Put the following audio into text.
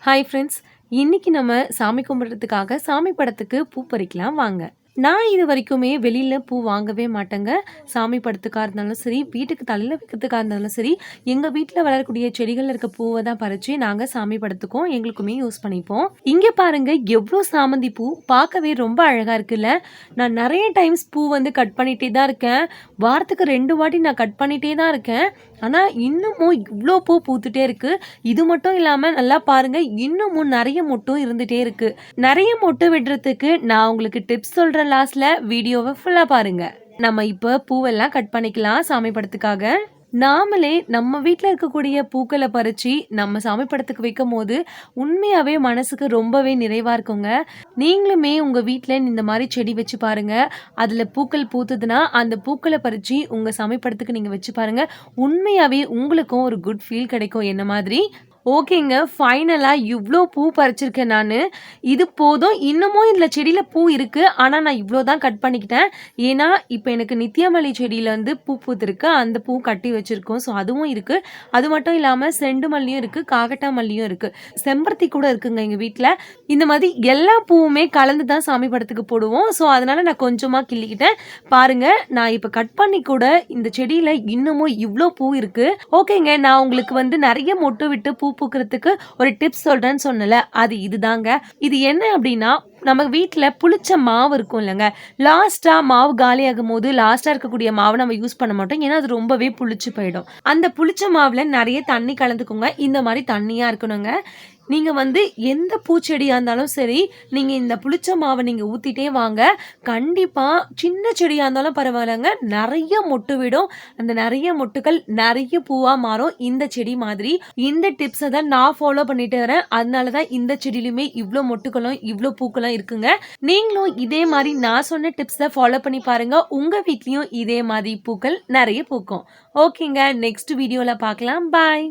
Hi friends. இன்னைக்கு நம்ம சாமி கும்பிடுறதுக்காக சாமி படத்துக்கு பூ பறிக்கலாம் வாங்க. நான் இது வரைக்குமே வெளியில பூ வாங்கவே மாட்டேங்க. சாமி படத்துக்கா இருந்தாலும் சரி, வீட்டுக்கு தலையில வைக்கிறதுக்கா இருந்தாலும் சரி, எங்க வீட்ல வளரக்கூடிய செடிகள்ல இருக்க பூவ தான் பறிச்சு நாங்க சாமி படத்துக்கும் எங்களுக்குமே யூஸ் பண்ணிப்போம். இங்க பாருங்க எவ்ளோ சாமந்தி பூ பார்க்கவே ரொம்ப அழகா இருக்குல்ல. நான் நெறைய டைம்ஸ் பூ கட் பண்ணிட்டே தான் இருக்கேன். வாரத்துக்கு 2 வாட்டி நான் கட் பண்ணிட்டே தான் இருக்கேன். ஆனா இன்னமும் இவ்ளோ பூ பூத்துட்டே இருக்கு. இது மட்டும் இல்லாம நல்லா பாருங்க, இன்னமும் நெறைய மொட்டும் இருந்துட்டே இருக்கு. நெறைய மொட்டு விடுறதுக்கு நான் உங்களுக்கு டிப்ஸ் சொல்றேன். லாஸ்ட்ல வீடியோவை ஃபுல்லா பாருங்க. நம்ம இப்ப பூவெல்லாம் கட் பண்ணிக்கலாம் சாமி படத்துக்காக. நாமளே நம்ம வீட்ல இருக்கக்கூடிய பூக்களை பறிச்சு நம்ம சாமி படத்துக்கு வைக்கும் போது உண்மையாவே மனசுக்கு ரொம்பவே நிறைவா இருக்குங்க. நீங்களுமே உங்க வீட்ல இந்த மாதிரி செடி வச்சு பாருங்க. அதுல பூக்கள் பூத்துதுன்னா அந்த பூக்களை பறிச்சு உங்க சாமி படத்துக்கு நீங்க வச்சு பாருங்க. உண்மையாவே உங்களுக்கும் ஒரு குட் ஃபீல் கிடைக்கும் என்ன மாதிரி. ஓகேங்க. ஃபைனலா இவ்ளோ பூ பறிச்சிருக்கேன் நானு. இது போதும். இன்னமும் இதுல செடியில பூ இருக்கு. ஆனா நான் இவ்ளோ தான் கட் பண்ணிக்கிட்டேன். ஏன்னா, இப்ப எனக்கு நித்யமல்லி செடியில பூ பூத்திருக்கு. அந்த பூ கட்டி வச்சிருக்கோம். ஸோ அதுவும் இருக்கு. அது மட்டும் இல்லாம செண்டு மல்லியும் இருக்கு. காக்கட்டா மல்லியும் இருக்கு. செம்பருத்தி கூட இருக்குங்க எங்க வீட்ல. இந்த மாதிரி எல்லா பூவுமே கலந்து தான் சாமி படத்துக்கு போடுவோம். ஸோ அதனால நான் கொஞ்சமா கிள்ளிக்கிட்டேன். பாருங்க, நான் இப்ப கட் பண்ணி கூட இந்த செடியில இன்னமும் இவ்ளோ பூ இருக்கு. ஓகேங்க. நான் உங்களுக்கு நெறைய மொட்டு விட்டு பூ பூக்கிறதுக்கு ஒரு டிப்ஸ் சொல்றேன்னு சொன்னல, அது இதுதாங்க. இது என்ன அப்படின்னா, நம்ம வீட்ல புளிச்ச மாவு இருக்கும் இல்லைங்க. லாஸ்டா மாவு காலியாகும் போது லாஸ்டா இருக்கக்கூடிய மாவை நம்ம யூஸ் பண்ண மாட்டோம். ஏன்னா அது ரொம்பவே புளிச்சு போயிடும். அந்த புளிச்ச மாவுல நிறைய தண்ணி கலந்துக்கோங்க. இந்த மாதிரி தண்ணியா இருக்கணுங்க. நீங்க எந்த பூச்செடியா இருந்தாலும் சரி, நீங்க இந்த புளிச்ச மாவை நீங்க ஊத்திட்டே வாங்க. கண்டிப்பா சின்ன செடியா இருந்தாலும் பரவாயில்லங்க, நிறைய மொட்டு விடும். அந்த நிறைய மொட்டுக்கள் நிறைய பூவா மாறும் இந்த செடி மாதிரி. இந்த டிப்ஸை தான் நான் ஃபாலோ பண்ணிட்டு வரேன். அதனாலதான் இந்த செடியிலுமே இவ்ளோ மொட்டுக்களும் இவ்ளோ பூக்களும் இருக்குங்க. நீங்களும் இதே மாதிரி நான் சொன்ன டிப்ஸை ஃபாலோ பண்ணி பாருங்க. உங்க வீட்லயும் இதே மாதிரி பூக்கள் நிறைய பூக்கும். ஓகேங்க. நெக்ஸ்ட் வீடியோல பார்க்கலாம். பாய்.